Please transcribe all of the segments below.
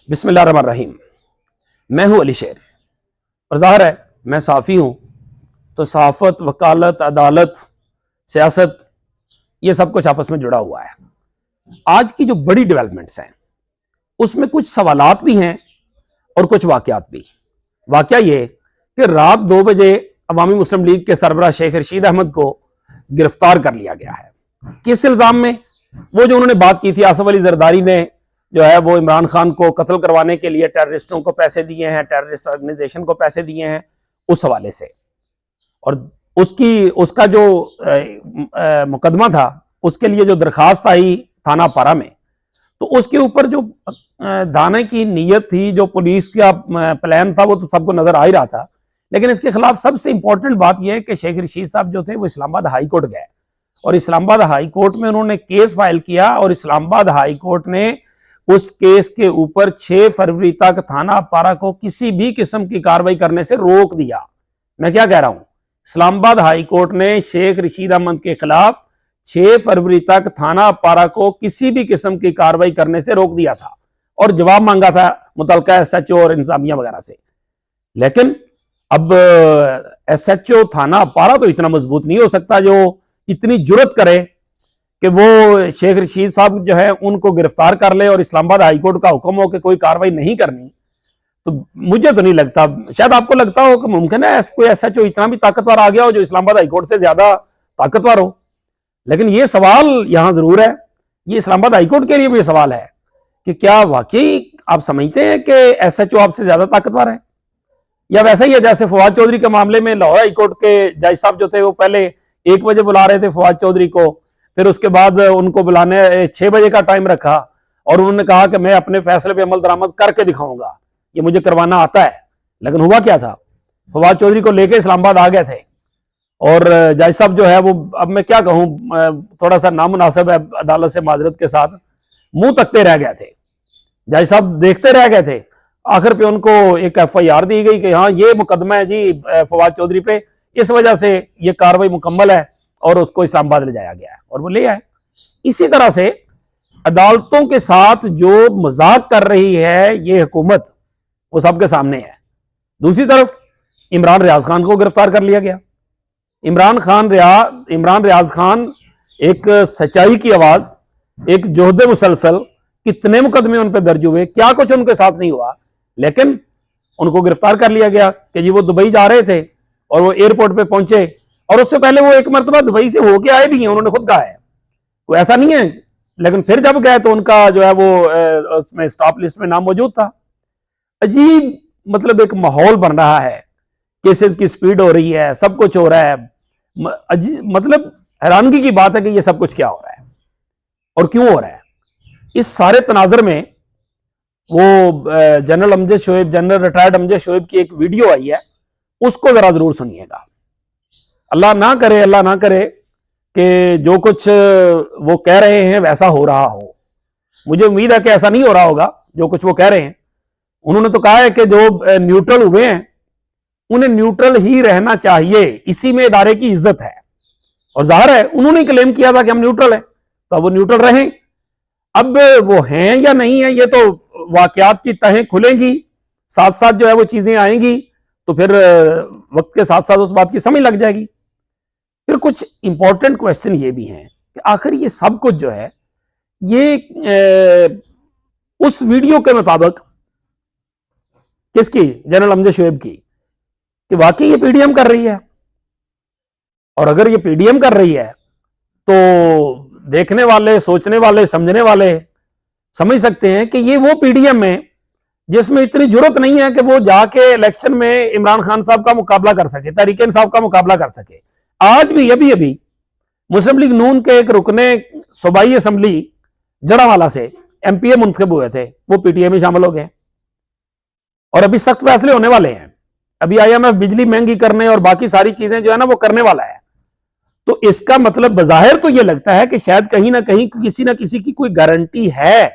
बिस्मिल्लाहिर्रहमानिर्रहीम। मैं हूं अली शेर और ज़ाहिर है मैं सहाफ़ी हूं, तो सहाफ़त, वकालत, अदालत, सियासत, ये सब कुछ आपस में जुड़ा हुआ है। आज की जो बड़ी डेवलपमेंट्स हैं उसमें कुछ सवालात भी हैं और कुछ वाक़यात भी। वाक़या ये कि रात 2 बजे अवामी मुस्लिम लीग के सरबराह शेख रशीद अहमद को गिरफ्तार कर लिया गया है। किस इल्ज़ाम में? वो जो उन्होंने बात की थी, आसफ अली जरदारी ने जो है वो इमरान खान को कत्ल करवाने के लिए टेररिस्टों को पैसे दिए हैं, टेररिस्ट ऑर्गेनाइजेशन को पैसे दिए हैं, उस हवाले से। और उसका जो मुकदमा था, उसके लिए जो दरखास्त आई थाना पारा में, तो उसके ऊपर जो दाने की नीयत थी, जो पुलिस का प्लान था, वो तो सबको नजर आ ही रहा था। लेकिन इसके खिलाफ सबसे इंपॉर्टेंट बात यह है कि शेख रशीद साहब जो थे वो इस्लामाबाद हाई कोर्ट गए और इस्लामाबाद हाई कोर्ट में उन्होंने केस फाइल किया और इस्लामाबाद हाई कोर्ट ने उस केस के ऊपर 6 फरवरी तक थाना पारा को किसी भी किस्म की कार्रवाई करने से रोक दिया। मैं क्या कह रहा हूं, इस्लामाबाद हाई कोर्ट ने शेख रशीद अहमद के खिलाफ 6 फरवरी तक थाना पारा को किसी भी किस्म की कार्रवाई करने से रोक दिया था और जवाब मांगा था मुतलका एसएचओ और इंतजामिया वगैरह से। लेकिन अब एसएचओ थाना पारा तो इतना मजबूत नहीं हो सकता जो इतनी जुर्रत करे कि वो शेख रशीद साहब जो है उनको गिरफ्तार कर ले और इस्लामाबाद हाईकोर्ट का हुक्म हो कि कोई कार्रवाई नहीं करनी। तो मुझे तो नहीं लगता, शायद आपको लगता हो कि मुमकिन है कोई एसएचओ इतना भी ताकतवर आ गया हो जो इस्लामाबाद हाईकोर्ट से ज्यादा ताकतवर हो। लेकिन ये सवाल यहां जरूर है, ये इस्लामाबाद हाईकोर्ट के लिए भी सवाल है कि क्या वाकई आप समझते हैं कि एसएचओ आपसे ज्यादा ताकतवर है, या वैसा ही है जैसे फवाद चौधरी के मामले में लाहौर हाईकोर्ट के जज साहब जो थे वो पहले 1 बजे बुला रहे थे फवाद चौधरी को, फिर उसके बाद उनको बुलाने 6 बजे का टाइम रखा और उन्होंने कहा कि मैं अपने फैसले पे अमल दरामद करके दिखाऊंगा, ये मुझे करवाना आता है। लेकिन हुआ क्या था, फवाद चौधरी को लेके इस्लामाबाद आ गए थे और जज साहब जो है वो, अब मैं क्या कहूं, थोड़ा सा नामुनासिब है अदालत से माजरत के साथ, मुंह तकते रह गए थे। जज साहब देखते रह गए थे। आखिर पे उनको एक एफआईआर दी गई कि हाँ ये मुकदमा है जी फवाद चौधरी पे, इस वजह से ये कार्रवाई मुकम्मल है और उसको इस्लामाबाद ले जाया गया है और वो ले आए। इसी तरह से अदालतों के साथ जो मजाक कर रही है ये हुकूमत, वो सबके सामने है। दूसरी तरफ इमरान रियाज खान को गिरफ्तार कर लिया गया। इमरान रियाज खान एक सच्चाई की आवाज, एक जोहदे मुसलसल, कितने मुकदमे उन पर दर्ज हुए, क्या कुछ उनके साथ नहीं हुआ, लेकिन उनको गिरफ्तार कर लिया गया कि जी वो दुबई जा रहे थे और वो एयरपोर्ट पे पहुंचे और उससे पहले वो एक मरतबा दुबई से होके आए भी हैं, उन्होंने खुद कहा है, वो ऐसा नहीं है। लेकिन फिर जब गए तो उनका जो है वो उसमें स्टॉप लिस्ट में नाम मौजूद था। अजीब मतलब एक माहौल बन रहा है, केसेस की स्पीड हो रही है, सब कुछ हो रहा है। मतलब हैरानगी की बात है कि ये सब कुछ क्या हो रहा है और क्यों हो रहा है। इस सारे तनाजर में वो general Amjad Shoaib, general retired Amjad Shoaib की एक वीडियो आई है, उसको जरा जरूर सुनिएगा। अल्लाह ना करे कि जो कुछ वो कह रहे हैं वैसा हो रहा हो। मुझे उम्मीद है कि ऐसा नहीं हो रहा होगा जो कुछ वो कह रहे हैं। उन्होंने तो कहा है कि जो न्यूट्रल हुए हैं उन्हें न्यूट्रल ही रहना चाहिए, इसी में इदारे की इज्जत है। और जाहिर है उन्होंने क्लेम किया था कि हम न्यूट्रल हैं, तो अब वो न्यूट्रल रहें। अब वो हैं या नहीं है ये तो वाकयात की तहें खुलेंगी, साथ साथ जो है वो चीजें आएंगी, तो फिर वक्त के साथ साथ उस बात की समझ लग जाएगी। फिर कुछ इंपॉर्टेंट क्वेश्चन ये भी हैं कि आखिर ये सब कुछ जो है ये उस वीडियो के मुताबिक किसकी, जनरल अमजद शोएब की, कि वाकई ये पीडीएम कर रही है। और अगर ये पीडीएम कर रही है तो देखने वाले, सोचने वाले, समझने वाले समझ सकते हैं कि ये वो पीडीएम है जिसमें इतनी जरूरत नहीं है कि वो जाके इलेक्शन में इमरान खान साहब का मुकाबला कर सके, तहरीक इंसाफ का मुकाबला कर सके। आज भी अभी मुस्लिम लीग नून के एक रुकने सूबाई असम्बली जड़ावाला से एमपीए मुंतखब हुए थे, वो पीटीएम में शामिल हो गए और अभी सख्त फैसले होने वाले हैं। अभी आईएमएफ बिजली महंगी करने और बाकी सारी चीजें जो है ना वो करने वाला है। तो इसका मतलब बज़ाहिर तो ये लगता है कि शायद कहीं ना कहीं किसी ना किसी की कोई गारंटी है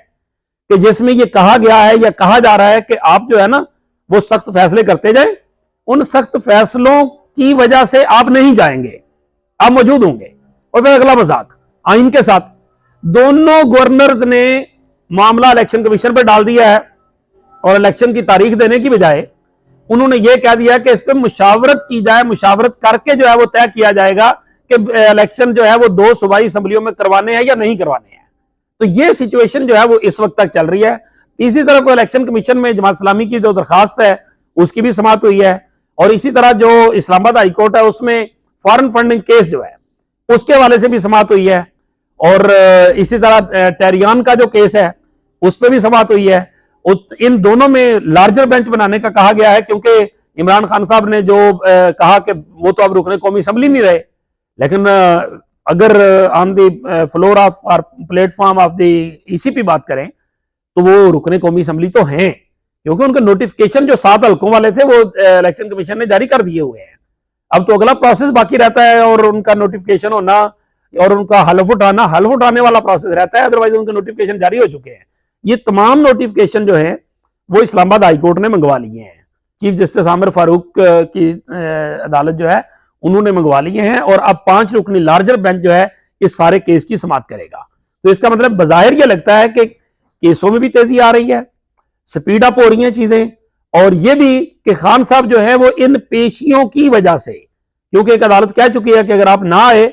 कि जिसमें ये कहा गया है या कहा जा रहा है कि आप जो है ना वो सख्त फैसले करते जाएं, उन सख्त फैसलों की वजह से आप नहीं जाएंगे, आप मौजूद होंगे। और फिर अगला मजाक आइन के साथ, दोनों गवर्नर्स ने मामला इलेक्शन कमीशन पर डाल दिया है और इलेक्शन की तारीख देने की बजाय उन्होंने ये कह दिया कि इस पर मुशावरत की जाए, मुशावरत करके जो है वो तय किया जाएगा कि इलेक्शन जो है वो 2 सूबाई असम्बलियों में करवाने हैं या नहीं करवाने हैं। तो ये सिचुएशन जो है वो इस वक्त तक चल रही है। इसी तरफ इलेक्शन कमीशन में जमात इस्लामी की जो दरखास्त है उसकी भी समाअत हुई है, और इसी तरह जो इस्लामाबाद हाईकोर्ट है उसमें फॉरेन फंडिंग केस जो है उसके हवाले से भी समाअत हुई है, और इसी तरह टेरियान का जो केस है उस पर भी समाअत हुई है। इन दोनों में लार्जर बेंच बनाने का कहा गया है, क्योंकि इमरान खान साहब ने जो कहा कि वो तो अब रुकने कौमी असम्बली नहीं रहे, लेकिन अगर ऑन दी फ्लोर ऑफ और प्लेटफॉर्म ऑफ दी ईसीपी बात करें तो वो रुकने कौमी असम्बली तो हैं, क्योंकि उनके नोटिफिकेशन जो 7 हल्कों वाले थे वो इलेक्शन कमीशन ने जारी कर दिए हुए हैं। अब तो अगला प्रोसेस बाकी रहता है, और उनका नोटिफिकेशन होना और उनका हल्फ उठाने वाला प्रोसेस रहता है, अदरवाइज उनके नोटिफिकेशन जारी हो चुके हैं। ये तमाम नोटिफिकेशन जो है वो इस्लामाबाद हाईकोर्ट ने मंगवा लिए हैं। चीफ जस्टिस आमिर फारूक की अदालत जो है उन्होंने मंगवा लिए हैं, और अब 5 रुकनी लार्जर बेंच जो है इस सारे केस की समाअत करेगा। तो इसका मतलब बज़ाहिर यह लगता है कि केसों में भी तेजी आ रही है, स्पीड अप हो रही हैं चीजें, और यह भी कि खान साहब जो है वो इन पेशियों की वजह से, क्योंकि एक अदालत कह चुकी है कि अगर आप ना आए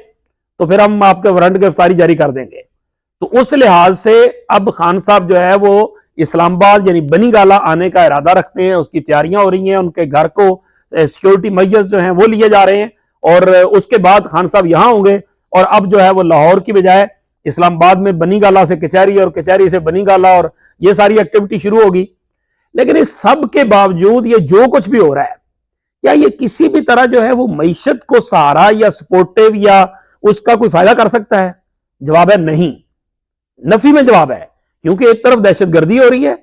तो फिर हम आपके वारंट गिरफ्तारी जारी कर देंगे, तो उस लिहाज से अब खान साहब जो है वो इस्लामाबाद यानी बनी गाला आने का इरादा रखते हैं, उसकी तैयारियां हो रही हैं, उनके घर को सिक्योरिटी मेजर्स जो हैं वो लिए जा रहे हैं, और उसके बाद खान साहब यहां होंगे, और अब जो है वो लाहौर की बजाय इस्लामाबाद में बनी गाला से कचहरी और कचहरी से बनी गाला, और ये सारी एक्टिविटी शुरू होगी। लेकिन इस सब के बावजूद ये जो कुछ भी हो रहा है, क्या ये किसी भी तरह जो है वो मईशत को सहारा या सपोर्टिव या उसका कोई फायदा कर सकता है? जवाब है नहीं, नफी में जवाब है। क्योंकि एक तरफ दहशतगर्दी हो रही है,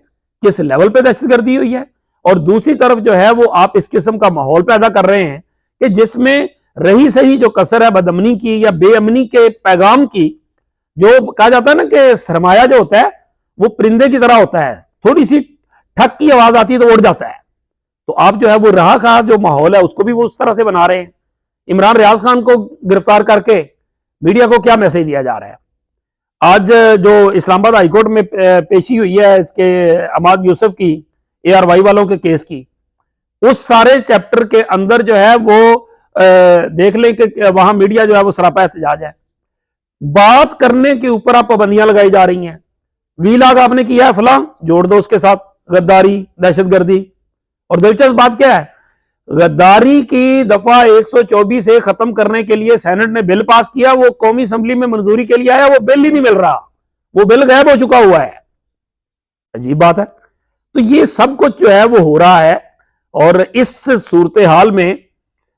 किस लेवल पे दहशतगर्दी हुई है, और दूसरी तरफ जो है वो आप इस किस्म का माहौल पैदा कर रहे हैं कि जिसमें रही सही जो कसर है बदअमनी की या बेअमनी के पैगाम की, जो कहा जाता है ना कि सरमाया जो होता है वो परिंदे की तरह होता है, थोड़ी सी ठक की आवाज आती है तो उड़ जाता है। तो आप जो है वो रहा खा जो माहौल है उसको भी वो उस तरह से बना रहे हैं। इमरान रियाज खान को गिरफ्तार करके मीडिया को क्या मैसेज दिया जा रहा है? आज जो इस्लामाबाद हाईकोर्ट में पेशी हुई है इसके अमाद यूसुफ की ARY वालों के केस की, उस सारे चैप्टर के अंदर जो है वो देख लें कि वहां मीडिया जो है वो सरापा एहतजाज है। बात करने के ऊपर आप पाबंदियां लगाई जा रही हैं। वीलाग आपने किया है फलां, जोड़ दो उसके साथ गद्दारी, दहशतगर्दी। और दिलचस्प बात क्या है, गद्दारी की दफा 124 ए खत्म करने के लिए सेनेट ने बिल पास किया, वो कौमी असम्बली में मंजूरी के लिए आया, वो बिल ही नहीं मिल रहा, वो बिल गायब हो चुका हुआ है। अजीब बात है। तो ये सब कुछ जो है वो हो रहा है, और इस सूरत हाल में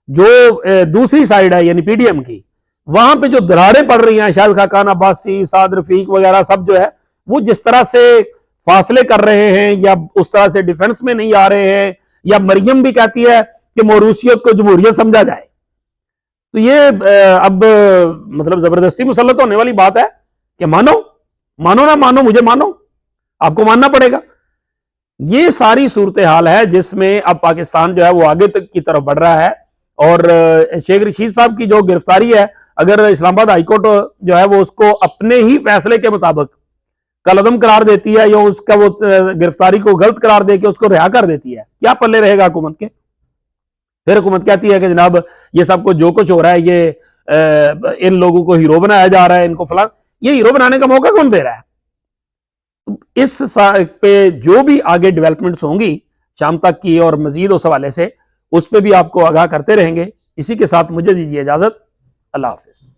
जो दूसरी साइड है यानी PDM की, वहां पे जो दरारें पड़ रही हैं, शाहिद खाकान अब्बासी, साद रफीक वगैरह सब जो है वो जिस तरह से फासले कर रहे हैं या उस तरह से डिफेंस में नहीं आ रहे हैं, या मरियम भी कहती है कि मौरूसियत को जमहूरियत समझा जाए, तो ये अब मतलब जबरदस्ती मुसल्लत होने वाली बात है कि मानो ना मानो, मुझे मानो, आपको मानना पड़ेगा। ये सारी सूरत हाल है जिसमें अब पाकिस्तान जो है वो आगे तक की तरफ बढ़ रहा है। और शेख रशीद साहब की जो गिरफ्तारी है, अगर इस्लामाबाद हाईकोर्ट जो है वो उसको अपने ही फैसले के मुताबिक कलअदम करार देती है या उसका वो गिरफ्तारी को गलत करार देकर उसको रिहा कर देती है, क्या पल्ले रहेगा हुकूमत के? फिर हुकूमत कहती है कि जनाब ये सब कुछ जो कुछ हो रहा है ये इन लोगों को हीरो बनाया जा रहा है, इनको फलां। ये हीरो बनाने का मौका कौन दे रहा है? इस पे जो भी आगे डेवलपमेंट्स होंगी शाम तक की और मजीद उस हवाले से, उस पर भी आपको आगाह करते रहेंगे। इसी के साथ मुझे दीजिए इजाजत। अल्लाह हाफिज।